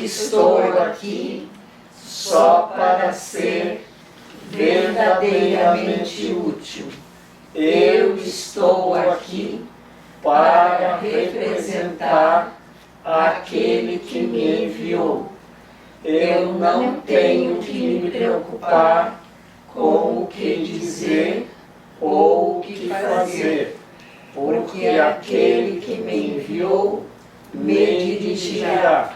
estou aqui só para ser verdadeiramente útil. Eu estou aqui para representar aquele que me enviou. Eu não tenho que me preocupar com o que dizer ou o que fazer, porque aquele que me enviou me dirigirá.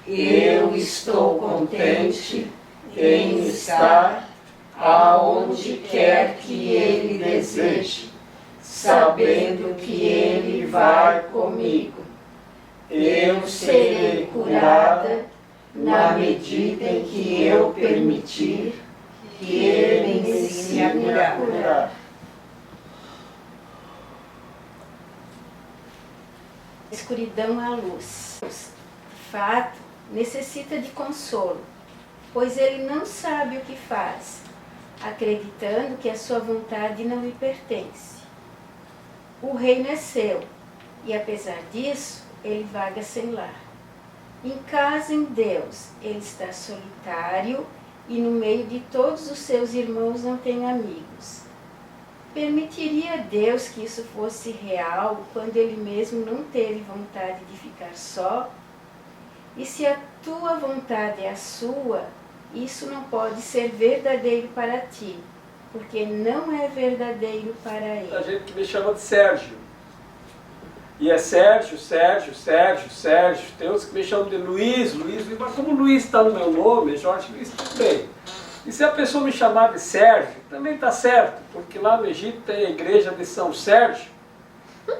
Eu estou contente em estar aonde quer que ele deseje, sabendo que ele vai comigo. Eu serei curada na medida em que eu permitir que ele me ensine a curar. Escuridão à luz. De fato, necessita de consolo, pois ele não sabe o que faz, acreditando que a sua vontade não lhe pertence. O reino é seu, e apesar disso, ele vaga sem lar. Em casa em Deus, ele está solitário e no meio de todos os seus irmãos não tem amigos. Permitiria Deus que isso fosse real quando ele mesmo não teve vontade de ficar só? E se a tua vontade é a sua, isso não pode ser verdadeiro para ti, porque não é verdadeiro para ele. A gente que me chama de Sérgio. E é Sérgio, Sérgio, Sérgio, Sérgio. Tem outros que me chamam de Luiz, Luiz, mas como Luiz está no meu nome, Jorge Luiz, tudo bem. E se a pessoa me chamar de Sérgio, também está certo, porque lá no Egito tem a igreja de São Sérgio,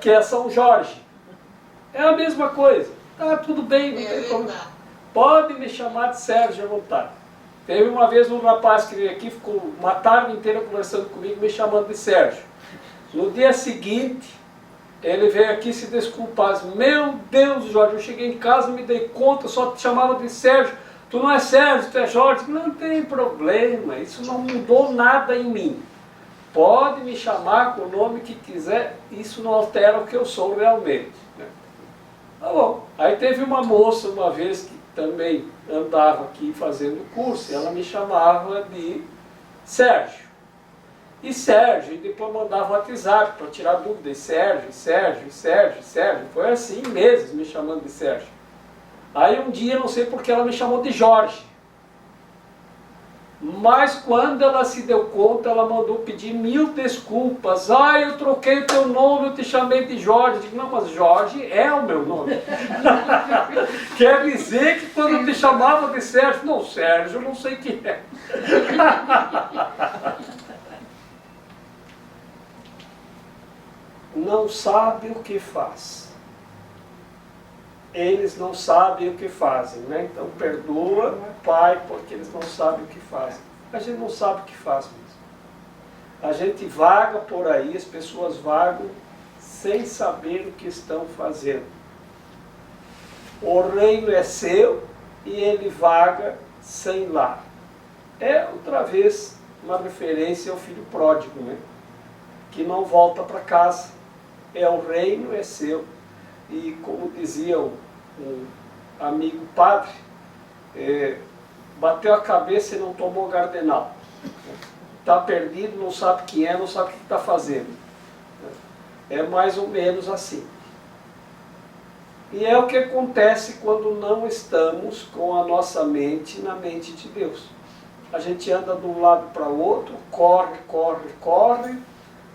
que é São Jorge. É a mesma coisa. Tá, tudo bem, não tem problema. Pode me chamar de Sérgio à vontade. Teve uma vez um rapaz que veio aqui, ficou uma tarde inteira conversando comigo, me chamando de Sérgio. No dia seguinte, ele veio aqui se desculpar. Meu Deus, Jorge, eu cheguei em casa, me dei conta, só te chamava de Sérgio. Tu não é Sérgio, tu é Jorge. Não tem problema, isso não mudou nada em mim. Pode me chamar com o nome que quiser, isso não altera o que eu sou realmente. Tá bom. Aí teve uma moça uma vez que também andava aqui fazendo curso, e ela me chamava de Sérgio. E Sérgio, e depois mandava WhatsApp para tirar dúvidas. Sérgio, Sérgio, Sérgio, Sérgio. Foi assim meses me chamando de Sérgio. Aí um dia, não sei porque, ela me chamou de Jorge. Mas quando ela se deu conta, ela mandou pedir 1000 desculpas. Ah, eu troquei o teu nome, eu te chamei de Jorge. Eu digo, não, mas Jorge é o meu nome. Quer dizer que quando eu te chamava de Sérgio, não, Sérgio, eu não sei quem é. Não sabe o que faz. Eles não sabem o que fazem, né? Então perdoa, Pai, porque eles não sabem o que fazem. A gente não sabe o que faz mesmo. A gente vaga por aí, as pessoas vagam sem saber o que estão fazendo. O reino é seu e ele vaga sem lar. É outra vez uma referência ao filho pródigo, né? Que não volta para casa. É o reino é seu. E como dizia um amigo padre, bateu a cabeça e não tomou gardenal. Está perdido, não sabe quem é, não sabe o que está fazendo. É mais ou menos assim. E é o que acontece quando não estamos com a nossa mente na mente de Deus. A gente anda de um lado para o outro, corre, corre, corre,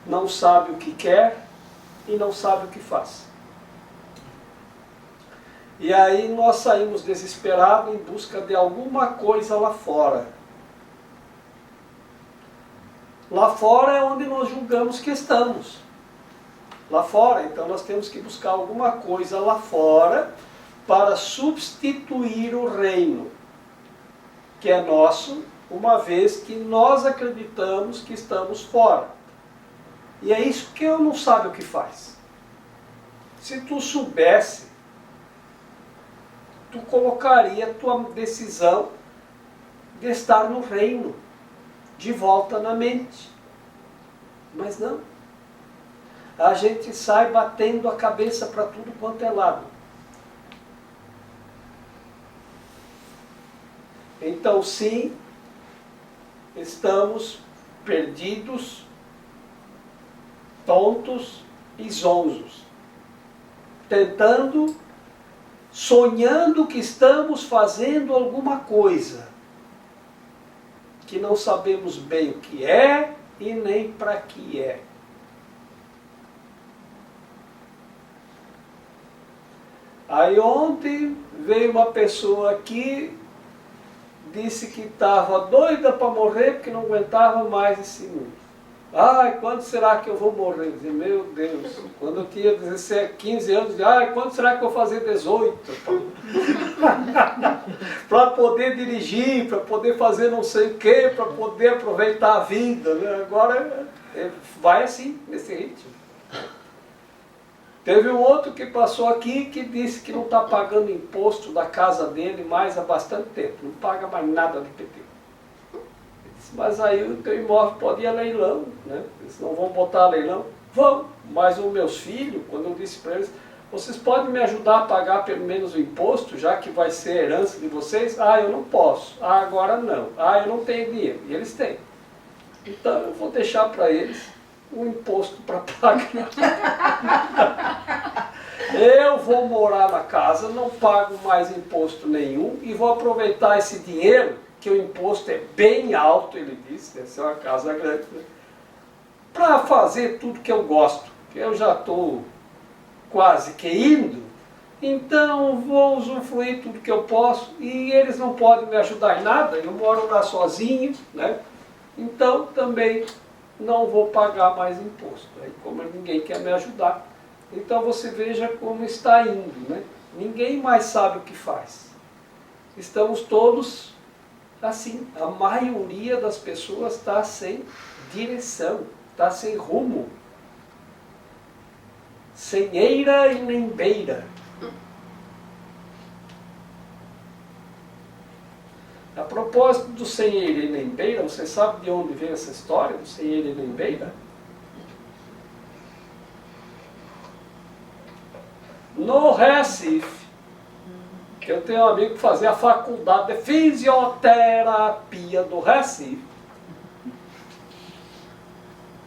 não sabe o que quer e não sabe o que faz. E aí nós saímos desesperados em busca de alguma coisa lá fora. Lá fora é onde nós julgamos que estamos. Lá fora, então nós temos que buscar alguma coisa lá fora para substituir o reino, que é nosso, uma vez que nós acreditamos que estamos fora. E é isso que eu não sabe o que faz. Se tu soubesse, tu colocaria a tua decisão de estar no reino, de volta na mente. Mas não. A gente sai batendo a cabeça para tudo quanto é lado. Então, sim, estamos perdidos, tontos e zonzos, tentando, sonhando que estamos fazendo alguma coisa, que não sabemos bem o que é e nem para que é. Aí ontem veio uma pessoa aqui, disse que estava doida para morrer porque não aguentava mais esse mundo. Ai, quando será que eu vou morrer? Eu disse, meu Deus, quando eu tinha 17, 15 anos, disse, ai, quando será que eu vou fazer 18? Para poder dirigir, para poder fazer não sei o quê, para poder aproveitar a vida. Né? Agora vai assim, nesse ritmo. Teve um outro que passou aqui que disse que não está pagando imposto da casa dele mais há bastante tempo, não paga mais nada de IPTU. Mas aí o teu imóvel pode ir a leilão, né? Eles não vão botar a leilão? Vão, mas os meus filhos, quando eu disse para eles, vocês podem me ajudar a pagar pelo menos o imposto, já que vai ser herança de vocês? Ah, eu não posso. Ah, agora não. Ah, eu não tenho dinheiro. E eles têm. Então eu vou deixar para eles o imposto para pagar. Eu vou morar na casa, não pago mais imposto nenhum e vou aproveitar esse dinheiro, que o imposto é bem alto, ele disse, deve ser uma casa grande, né? Para fazer tudo que eu gosto, que eu já estou quase que indo, então vou usufruir tudo que eu posso e eles não podem me ajudar em nada, eu moro lá sozinho, né? Então também não vou pagar mais imposto, aí como ninguém quer me ajudar. Então você veja como está indo, né? Ninguém mais sabe o que faz. Estamos todos assim, a maioria das pessoas está sem direção, está sem rumo, sem eira e nem beira. A propósito do sem eira e nem beira, você sabe de onde vem essa história do sem eira e nem beira? No Recife, que eu tenho um amigo que fazia a faculdade de fisioterapia do Recife.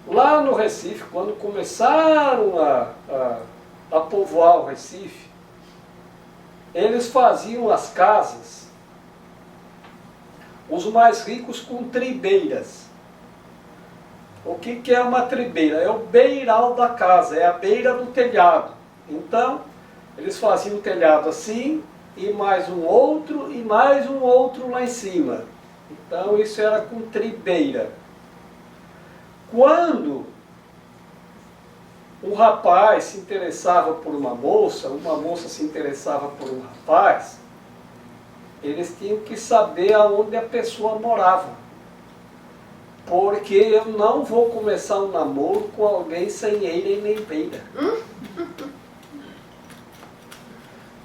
Lá no Recife, quando começaram a povoar o Recife, eles faziam as casas, os mais ricos, com tribeiras. O que é uma tribeira? É o beiral da casa, é a beira do telhado. Então, eles faziam o telhado assim, e mais um outro, e mais um outro lá em cima. Então isso era com tribeira. Quando um rapaz se interessava por uma moça se interessava por um rapaz, eles tinham que saber aonde a pessoa morava. Porque eu não vou começar um namoro com alguém sem eira e nem beira.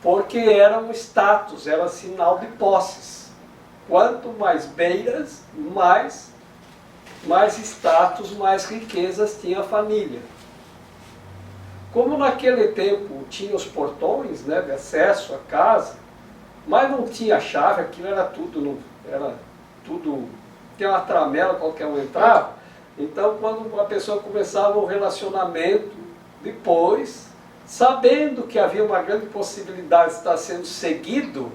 Porque era um status, era sinal de posses. Quanto mais beiras, mais status, mais riquezas tinha a família. Como naquele tempo tinha os portões, né, de acesso à casa, mas não tinha chave, aquilo era tudo, tinha uma tramela, qualquer um entrava. Então quando uma pessoa começava um relacionamento, depois, sabendo que havia uma grande possibilidade de estar sendo seguido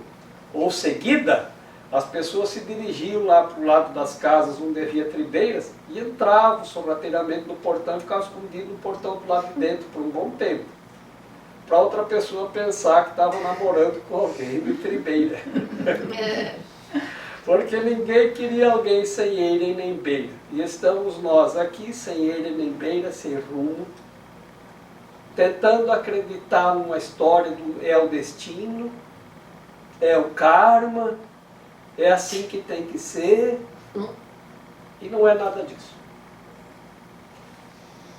ou seguida, as pessoas se dirigiam lá para o lado das casas onde havia tribeiras e entravam sorrateiramente no portão e ficavam escondidos no portão do lado de dentro por um bom tempo. Para outra pessoa pensar que estavam namorando com alguém de tribeira. Porque ninguém queria alguém sem eira e nem beira. E estamos nós aqui, sem eira e nem beira, sem rumo, tentando acreditar numa história do é o destino, é o karma, é assim que tem que ser, e não é nada disso.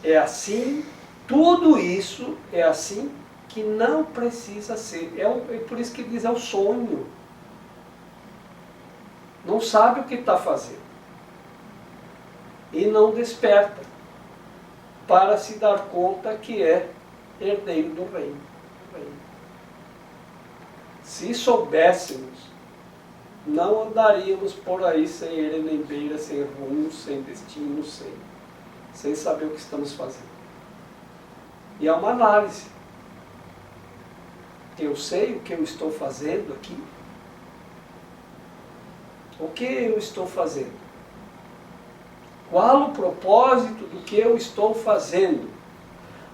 É assim, tudo isso é assim que não precisa ser. É por isso que diz, é o sonho. Não sabe o que está fazendo. E não desperta para se dar conta que é herdeiro do reino. Se soubéssemos não andaríamos por aí sem ele, nem beira, sem rumo, sem destino, sem saber o que estamos fazendo. E é uma análise. Eu sei o que eu estou fazendo aqui? O que eu estou fazendo? Qual o propósito do que eu estou fazendo?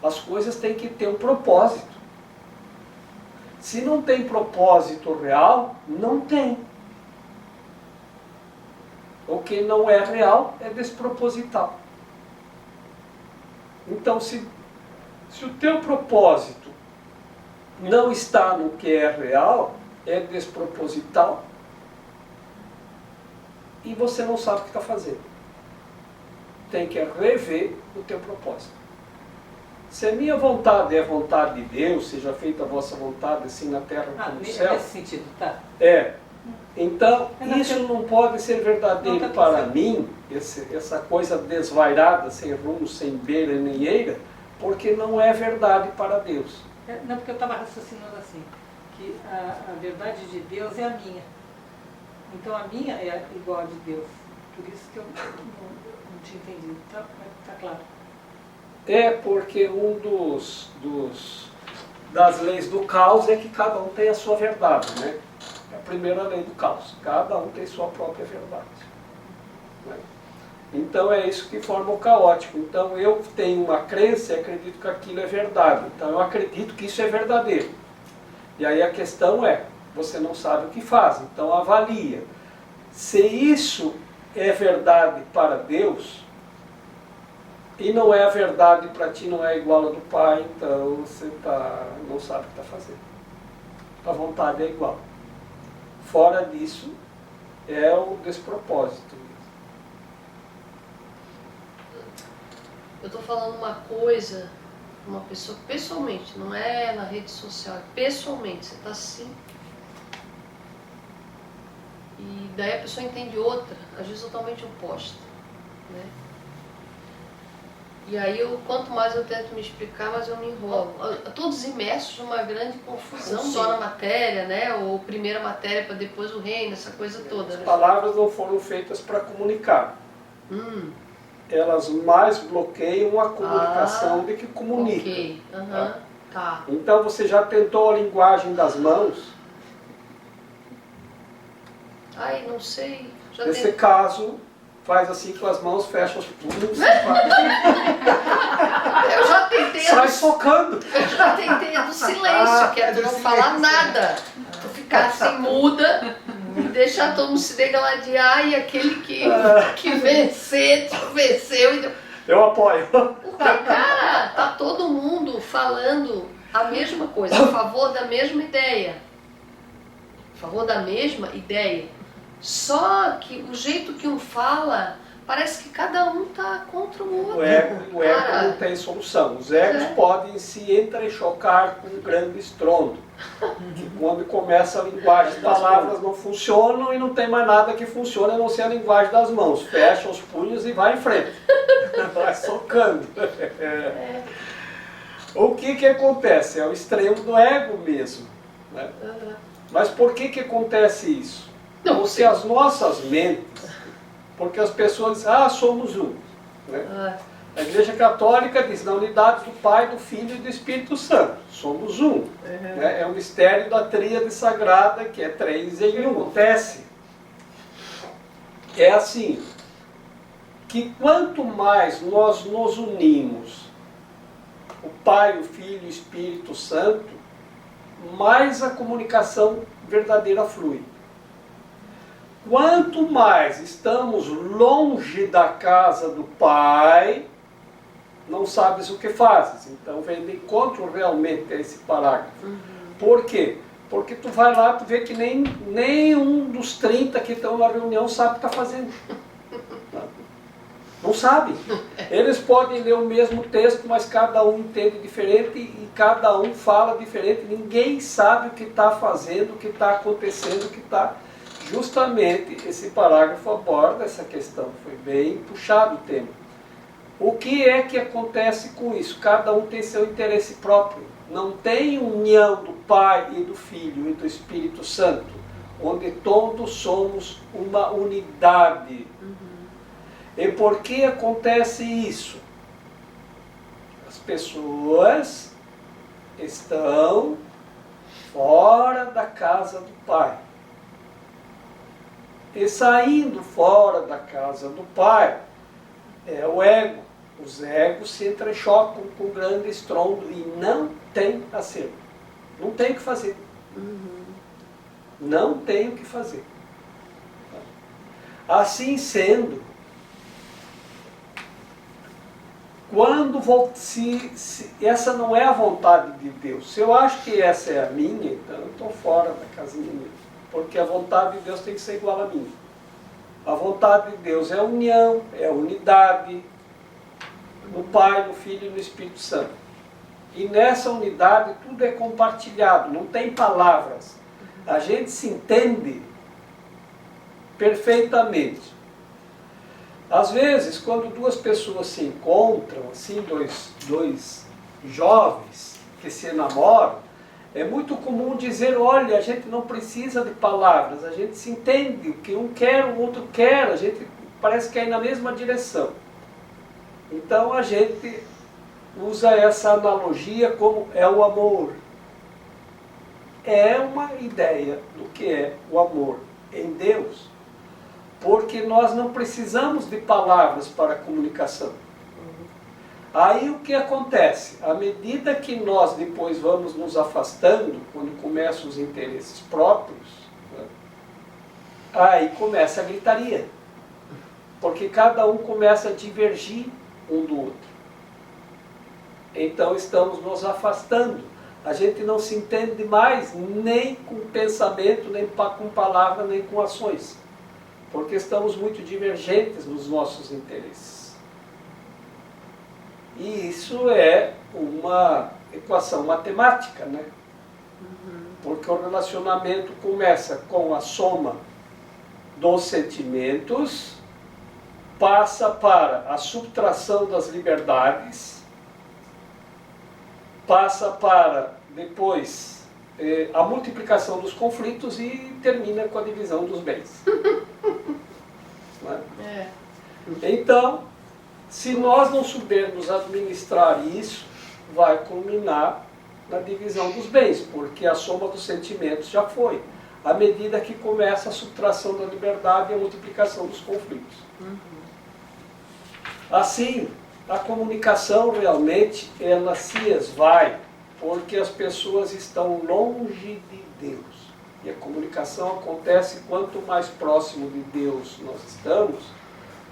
As coisas têm que ter um propósito. Se não tem propósito real, não tem. O que não é real é desproposital. Então, se o teu propósito não está no que é real, é desproposital, e você não sabe o que está fazendo. Tem que rever o teu propósito. Se a minha vontade é a vontade de Deus, seja feita a vossa vontade, assim na terra como no céu. Nesse sentido, tá? Então, isso não pode ser verdadeiro para mim, essa coisa desvairada, sem rumo, sem beira nem eira, porque não é verdade para Deus. Não, porque eu estava raciocinando assim, que a verdade de Deus é a minha. Então a minha é igual a de Deus. Por isso que eu não tinha entendido. Tá claro. É porque das leis do caos é que cada um tem a sua verdade, né? É a primeira lei do caos. Cada um tem sua própria verdade. Né? Então é isso que forma o caótico. Então eu tenho uma crença e acredito que aquilo é verdade. Então eu acredito que isso é verdadeiro. E aí a questão é, você não sabe o que faz. Então avalia. Se isso é verdade para Deus, e não é a verdade para ti, não é igual a do Pai, então você não sabe o que está fazendo. A vontade é igual. Fora disso, é o despropósito. Eu estou falando uma coisa, uma pessoa, pessoalmente, não é na rede social, é pessoalmente, você está assim. E daí a pessoa entende outra, às vezes totalmente oposta, né? E aí, quanto mais eu tento me explicar, mais eu me enrolo. Todos imersos numa grande confusão só na matéria, né? Ou primeira matéria para depois o reino, essa coisa toda. As palavras não foram feitas para comunicar. Elas mais bloqueiam a comunicação do que comunicam. Ok, tá. Então você já tentou a linguagem das mãos? Ai, não sei. Nesse caso, faz assim com as mãos, fecha os punhos. Eu já tentei. Sai socando. Eu já tentei a do silêncio, que é tu não falar nada. Tu ficar assim muda e deixar todo mundo se degladiar e aquele que vencer, venceu. E deu... Eu apoio. Porque, cara, tá todo mundo falando a mesma coisa, a favor da mesma ideia. A favor da mesma ideia. Só que o jeito que um fala, parece que cada um tá contra o outro. O ego não tem solução. Os egos podem se entrechocar com um grande estrondo. Que quando começa a linguagem, as palavras não funcionam e não tem mais nada que funcione a não ser a linguagem das mãos. Fecha os punhos e vai em frente. Vai socando. O que acontece? É o extremo do ego mesmo. Né? Mas por que acontece isso? Porque as nossas mentes, porque as pessoas dizem, somos um. Né? A Igreja Católica diz, na unidade do Pai, do Filho e do Espírito Santo. Somos um. Né? É o mistério da tríade sagrada, que é 3 em 1. Acontece. É assim, que quanto mais nós nos unimos, o Pai, o Filho e o Espírito Santo, mais a comunicação verdadeira flui. Quanto mais estamos longe da casa do Pai, não sabes o que fazes. Então vem de encontro realmente a esse parágrafo. Por quê? Porque tu vai lá, tu vê que nem um dos 30 que estão na reunião sabe o que está fazendo. Não sabe. Eles podem ler o mesmo texto, mas cada um entende diferente e cada um fala diferente. Ninguém sabe o que está fazendo, o que está acontecendo, o que está... Justamente esse parágrafo aborda essa questão. Foi bem puxado o tema. O que é que acontece com isso? Cada um tem seu interesse próprio. Não tem união do Pai e do Filho e do Espírito Santo. onde todos somos uma unidade. E por que acontece isso? As pessoas estão fora da casa do Pai. E saindo fora da casa do Pai é o ego. Os egos se entrechocam com grande estrondo e não tem acerto. Não tem o que fazer. Não tem o que fazer. Assim sendo, quando essa não é a vontade de Deus, se eu acho que essa é a minha, então eu estou fora da casinha minha. Porque a vontade de Deus tem que ser igual à minha. A vontade de Deus é união, é unidade, no Pai, no Filho e no Espírito Santo. E nessa unidade tudo é compartilhado, não tem palavras. A gente se entende perfeitamente. Às vezes, quando duas pessoas se encontram, assim, dois jovens que se namoram, é muito comum dizer, olha, a gente não precisa de palavras, a gente se entende, o que um quer, o outro quer, a gente parece que é na mesma direção. Então a gente usa essa analogia como é o amor. É uma ideia do que é o amor em Deus. Porque nós não precisamos de palavras para a comunicação. Aí o que acontece? À medida que nós depois vamos nos afastando, quando começam os interesses próprios, né, aí começa a gritaria. Porque cada um começa a divergir um do outro. Então estamos nos afastando. A gente não se entende mais nem com pensamento, nem com palavra, nem com ações. Porque estamos muito divergentes nos nossos interesses. E isso é uma equação matemática, né? Porque o relacionamento começa com a soma dos sentimentos, passa para a subtração das liberdades, passa para depois a multiplicação dos conflitos e termina com a divisão dos bens. Né? Então, se nós não soubermos administrar isso, vai culminar na divisão dos bens, porque a soma dos sentimentos já foi, à medida que começa a subtração da liberdade e a multiplicação dos conflitos. Assim, a comunicação realmente, ela se esvai, porque as pessoas estão longe de Deus. E a comunicação acontece quanto mais próximo de Deus nós estamos,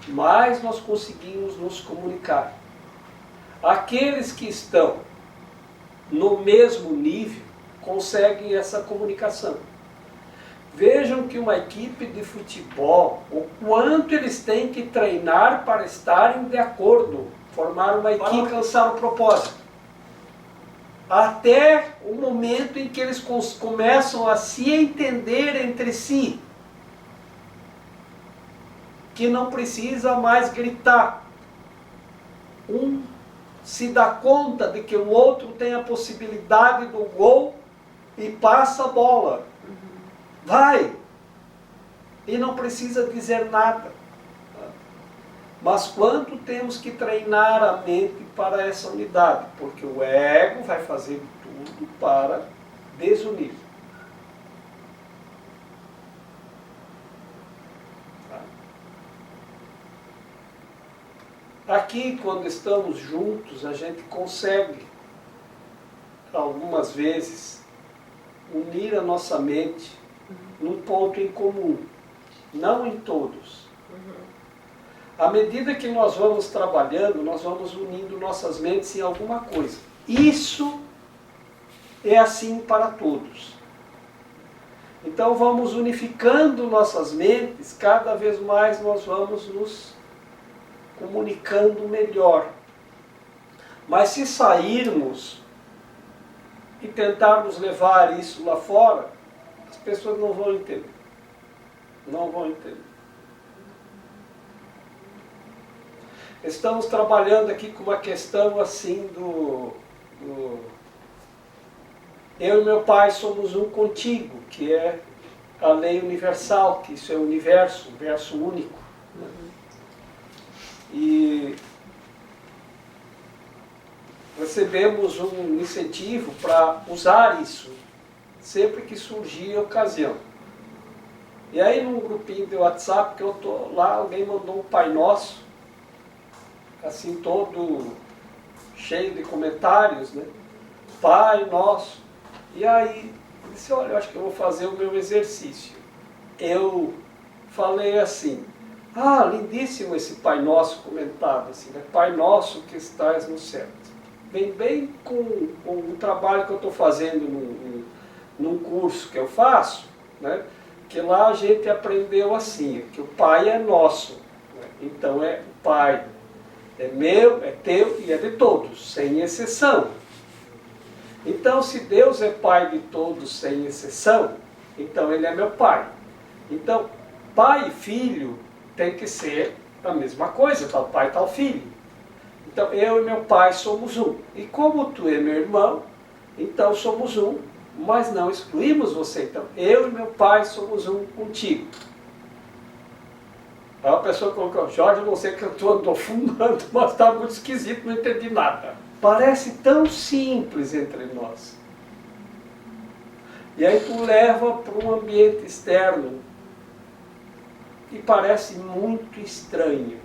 mais nós conseguimos nos comunicar. Aqueles que estão no mesmo nível conseguem essa comunicação. Vejam que uma equipe de futebol, o quanto eles têm que treinar para estarem de acordo, formar uma equipe para alcançar o propósito. Até o momento em que eles começam a se entender entre si. Que não precisa mais gritar. Um se dá conta de que o outro tem a possibilidade do gol e passa a bola. Vai! E não precisa dizer nada. Mas quanto temos que treinar a mente para essa unidade? Porque o ego vai fazer tudo para desunir. Aqui, quando estamos juntos, a gente consegue, algumas vezes, unir a nossa mente num ponto em comum, não em todos. À medida que nós vamos trabalhando, nós vamos unindo nossas mentes em alguma coisa. Isso é assim para todos. Então vamos unificando nossas mentes, cada vez mais nós vamos nos comunicando melhor. Mas se sairmos e tentarmos levar isso lá fora, as pessoas não vão entender. Não vão entender. Estamos trabalhando aqui com uma questão assim eu e meu pai somos um contigo, que é a lei universal, que isso é o universo, um verso único. Né? E recebemos um incentivo para usar isso, sempre que surgir a ocasião. E aí num grupinho de WhatsApp que eu estou lá, alguém mandou um Pai Nosso, assim todo cheio de comentários, né? Pai Nosso. E aí eu disse, olha, eu acho que eu vou fazer o meu exercício. Eu falei assim, lindíssimo esse Pai Nosso comentado, assim, né? Pai Nosso que estás no céu. Vem bem com o trabalho que eu estou fazendo num curso que eu faço, né? Que lá a gente aprendeu assim, que o Pai é nosso, né? Então é o Pai, é meu, é teu e é de todos, sem exceção. Então se Deus é Pai de todos, sem exceção, então Ele é meu Pai. Então Pai e Filho tem que ser a mesma coisa, tal Pai, tal Filho. Então eu e meu Pai somos um. E como tu é meu irmão, então somos um. Mas não excluímos você. Então, eu e meu Pai somos um contigo. Aí a pessoa colocou, Jorge, eu não sei que eu estou fumando, mas está muito esquisito, não entendi nada. Parece tão simples entre nós. E aí tu leva para um ambiente externo e parece muito estranho.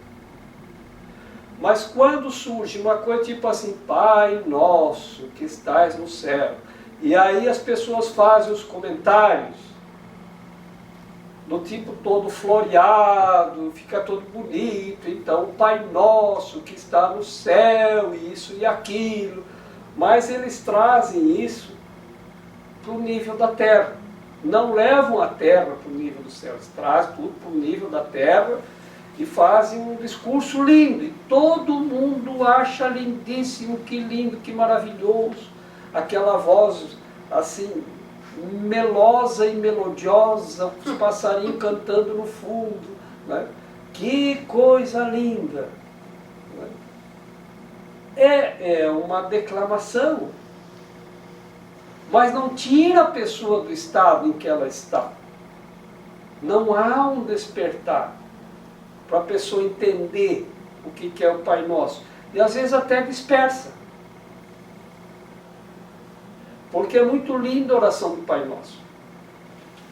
Mas quando surge uma coisa tipo assim, Pai nosso que estás no céu, e aí as pessoas fazem os comentários do tipo todo floreado, fica todo bonito, então o Pai Nosso que está no céu, isso e aquilo, mas eles trazem isso para o nível da terra, não levam a terra para o nível do céu, eles trazem tudo para o nível da terra e fazem um discurso lindo, e todo mundo acha lindíssimo, que lindo, que maravilhoso, aquela voz assim, melosa e melodiosa, os passarinhos cantando no fundo, né? Que coisa linda! É uma declamação, mas não tira a pessoa do estado em que ela está. Não há um despertar para a pessoa entender o que é o Pai Nosso. E às vezes até dispersa. Porque é muito linda a oração do Pai Nosso.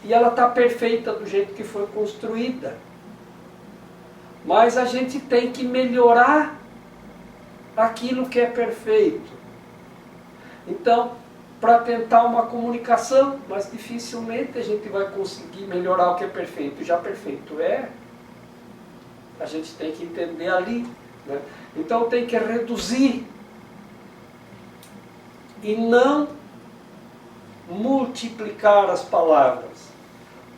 E ela está perfeita do jeito que foi construída. Mas a gente tem que melhorar aquilo que é perfeito. Então, para tentar uma comunicação, mas dificilmente a gente vai conseguir melhorar o que é perfeito. Já perfeito é, a gente tem que entender ali, né? Então tem que reduzir e não multiplicar as palavras,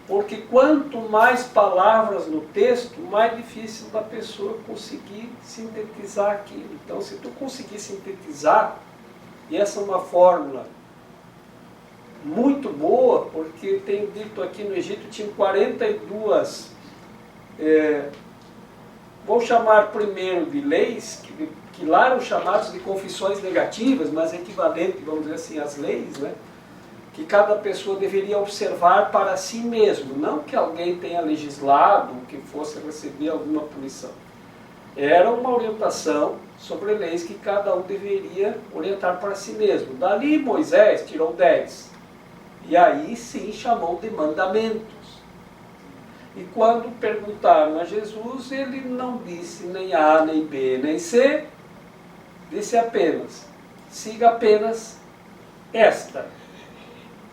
porque quanto mais palavras no texto, mais difícil da pessoa conseguir sintetizar aquilo. Então se tu conseguir sintetizar, e essa é uma fórmula muito boa, porque tenho dito aqui no Egito tinha 42 vou chamar primeiro de leis, que lá eram chamados de confissões negativas, mas equivalente, vamos dizer assim, às leis, né? Que cada pessoa deveria observar para si mesmo, não que alguém tenha legislado que fosse receber alguma punição. Era uma orientação sobre leis que cada um deveria orientar para si mesmo. Dali Moisés tirou 10, e aí sim chamou de mandamentos. E quando perguntaram a Jesus, ele não disse nem A, nem B, nem C, disse apenas, siga apenas esta,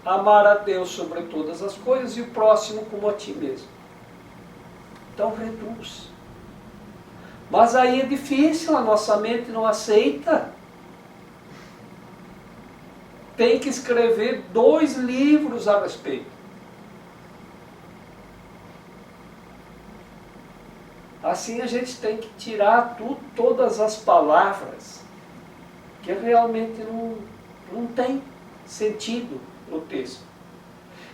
amar a Deus sobre todas as coisas e o próximo como a ti mesmo. Então reduz. Mas aí é difícil, a nossa mente não aceita. Tem que escrever 2 livros a respeito. Assim a gente tem que tirar todas as palavras que realmente não tem sentido no texto.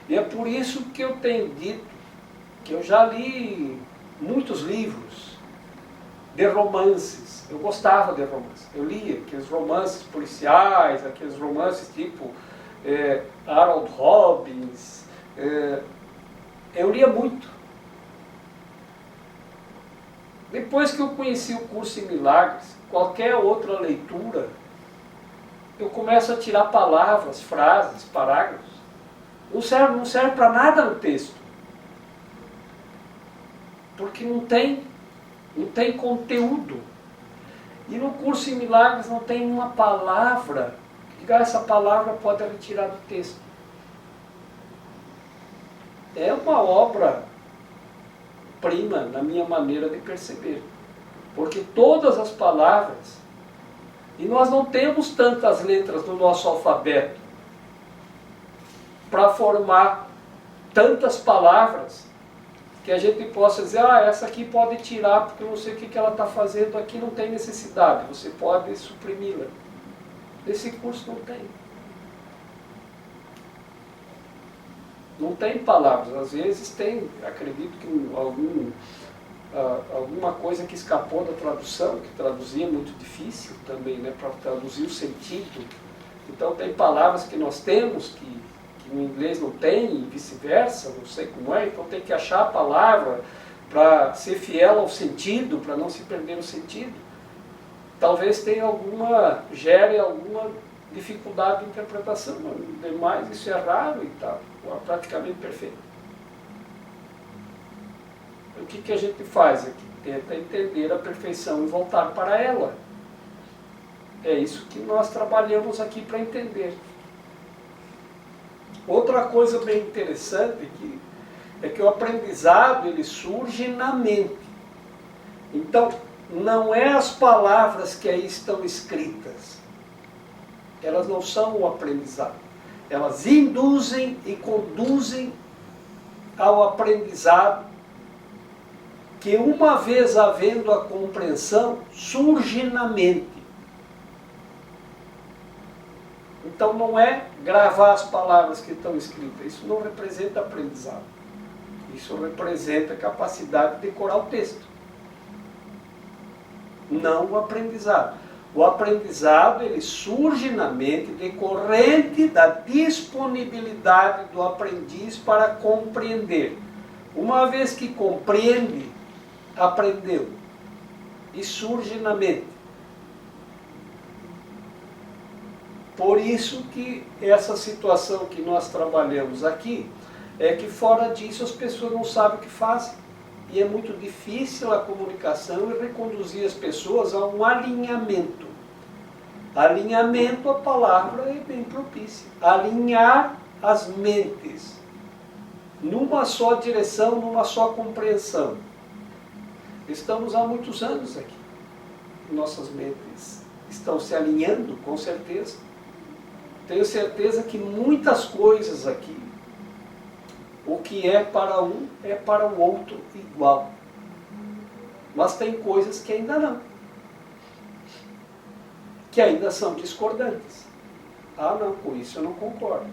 E é por isso que eu tenho dito que eu já li muitos livros de romances. Eu gostava de romances. Eu lia aqueles romances policiais, aqueles romances tipo Harold Robbins, Eu lia muito. Depois que eu conheci o Curso em Milagres, qualquer outra leitura, eu começo a tirar palavras, frases, parágrafos. Não serve para nada no texto. Porque não tem conteúdo. E no Curso em Milagres não tem uma palavra. Essa palavra pode retirar do texto. É uma obra-prima na minha maneira de perceber. Porque todas as palavras, e nós não temos tantas letras no nosso alfabeto para formar tantas palavras que a gente possa dizer, essa aqui pode tirar porque eu não sei o que ela está fazendo aqui, não tem necessidade, você pode suprimi-la. Esse curso não tem. Não tem palavras. Às vezes tem, acredito que alguma coisa que escapou da tradução, que traduzir é muito difícil também, né, para traduzir o sentido. Então tem palavras que nós temos que no inglês não tem e vice-versa, não sei como é, então tem que achar a palavra para ser fiel ao sentido, para não se perder o sentido. Talvez gere alguma dificuldade de interpretação, mas demais isso é raro e está praticamente perfeito. O que a gente faz aqui? Tenta entender a perfeição e voltar para ela. É isso que nós trabalhamos aqui para entender. Outra coisa bem interessante é que o aprendizado ele surge na mente. Então, não é as palavras que aí estão escritas. Elas não são o aprendizado. Elas induzem e conduzem ao aprendizado que, uma vez havendo a compreensão, surge na mente. Então não é gravar as palavras que estão escritas. Isso não representa aprendizado. Isso representa capacidade de decorar o texto. Não o aprendizado. O aprendizado ele surge na mente decorrente da disponibilidade do aprendiz para compreender. Uma vez que compreende, aprendeu. E surge na mente. Por isso que essa situação que nós trabalhamos aqui, é que fora disso as pessoas não sabem o que fazem. E é muito difícil a comunicação e reconduzir as pessoas a um alinhamento. Alinhamento, a palavra é bem propícia. Alinhar as mentes numa só direção, numa só compreensão. Estamos há muitos anos aqui. Nossas mentes estão se alinhando, com certeza. Tenho certeza que muitas coisas aqui, o que é para um, é para o outro igual. Mas tem coisas que ainda não. Que ainda são discordantes. Não, com isso eu não concordo.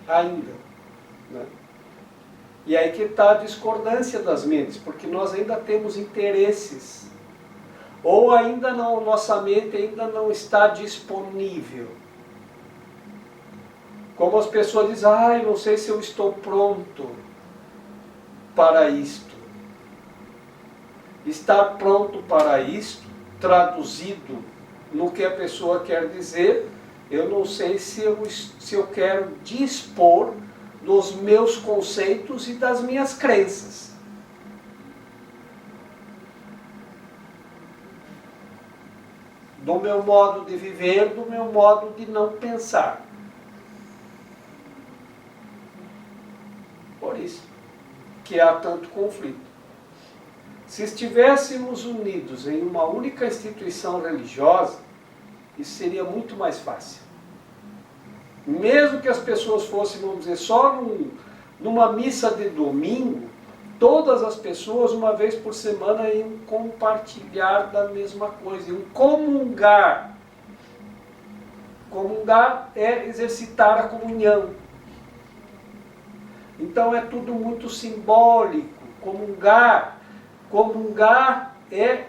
Ainda. Né? E aí que está a discordância das mentes, porque nós ainda temos interesses. Ou ainda não, nossa mente ainda não está disponível. Como as pessoas dizem, eu não sei se eu estou pronto para isto. Estar pronto para isto, traduzido no que a pessoa quer dizer, eu não sei se eu quero dispor dos meus conceitos e das minhas crenças. Do meu modo de viver, do meu modo de não pensar. Por isso que há tanto conflito. Se estivéssemos unidos em uma única instituição religiosa, isso seria muito mais fácil. Mesmo que as pessoas fossem, vamos dizer, só numa missa de domingo, todas as pessoas, uma vez por semana, iam compartilhar da mesma coisa, iam comungar. Comungar é exercitar a comunhão. Então é tudo muito simbólico. Comungar é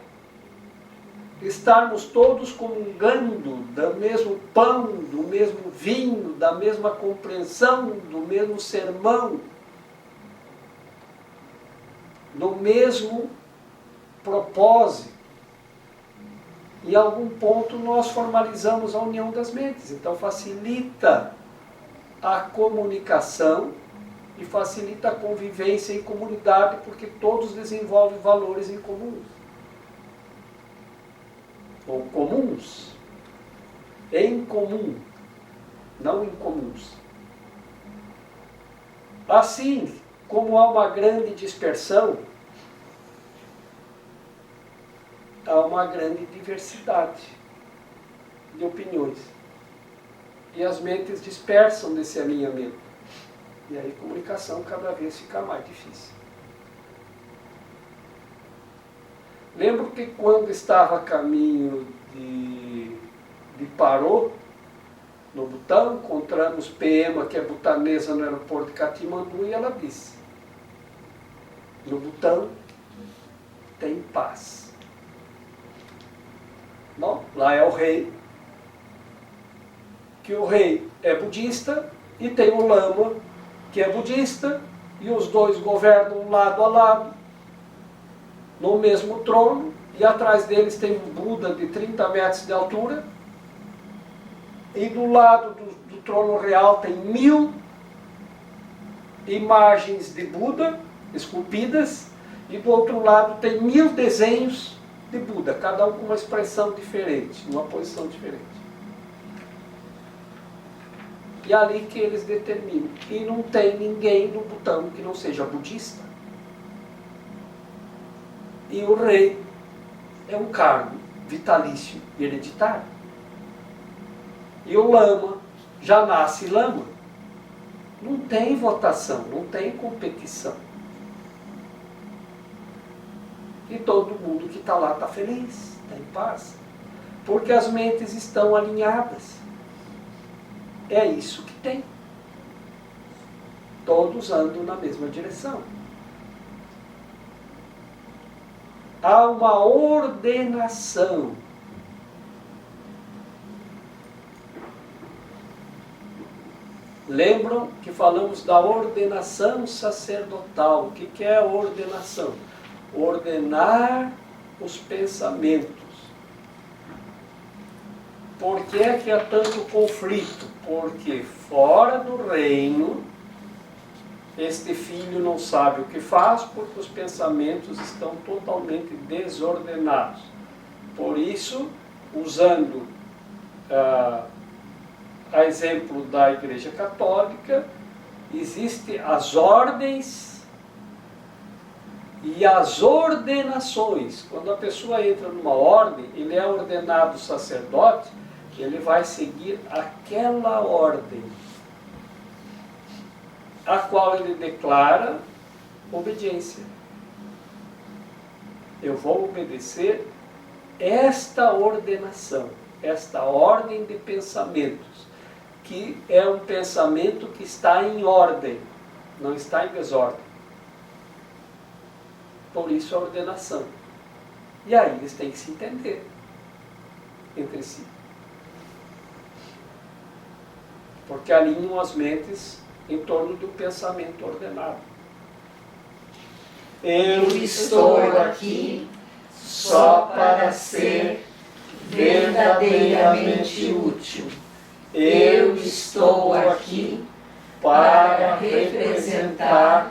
estarmos todos comungando do mesmo pão, do mesmo vinho, da mesma compreensão, do mesmo sermão. no mesmo propósito. Em algum ponto nós formalizamos a união das mentes, então facilita a comunicação e facilita a convivência em comunidade, porque todos desenvolvem valores em comum. Ou comuns. Em comum, não incomuns. Assim, como há uma grande dispersão, há uma grande diversidade de opiniões. E as mentes dispersam desse alinhamento. E aí a comunicação cada vez fica mais difícil. Lembro que quando estava a caminho de Parô, no Butão, encontramos Pema, que é butanesa, no aeroporto de Katmandu, e ela disse: no Butão tem paz. Bom, lá é o rei, que o rei é budista, e tem o lama, que é budista, e os dois governam lado a lado, no mesmo trono, e atrás deles tem um Buda de 30 metros de altura, e do lado do trono real tem 1000 imagens de Buda esculpidas, e do outro lado tem 1000 desenhos de Buda, cada um com uma expressão diferente, uma posição diferente. E é ali que eles determinam. E não tem ninguém no Butão que não seja budista. E o rei é um cargo vitalício e hereditário. E o lama já nasce lama. Não tem votação, não tem competição. E todo mundo que está lá está feliz, está em paz. Porque as mentes estão alinhadas. É isso que tem. Todos andam na mesma direção. Há uma ordenação. Lembram que falamos da ordenação sacerdotal. O que é a ordenação? Ordenar os pensamentos. Por que é que há tanto conflito? Porque fora do reino, este filho não sabe o que faz, porque os pensamentos estão totalmente desordenados. Por isso, usando a exemplo da Igreja Católica, existem as ordens e as ordenações. Quando a pessoa entra numa ordem, ele é ordenado sacerdote, ele vai seguir aquela ordem, a qual ele declara obediência. Eu vou obedecer esta ordenação, esta ordem de pensamentos, que é um pensamento que está em ordem, não está em desordem. Por isso a ordenação. E aí eles têm que se entender entre si. Porque alinham as mentes em torno do pensamento ordenado. Eu estou aqui só para ser verdadeiramente útil. Eu estou aqui para representar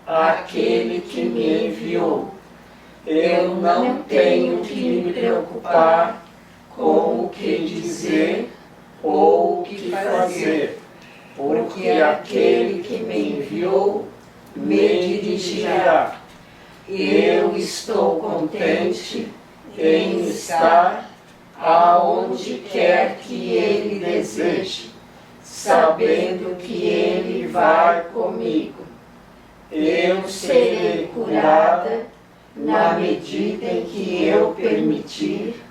aquele que me enviou. Eu não tenho que me preocupar com o que dizer ou o que fazer, porque aquele que me enviou me dirigirá. Eu estou contente em estar aonde quer que ele deseje, sabendo que ele vai comigo. Eu serei curada na medida em que eu permitir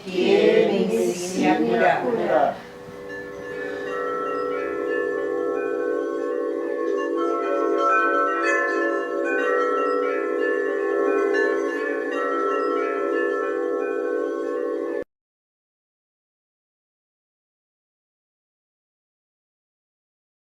que ele me ensine a curar.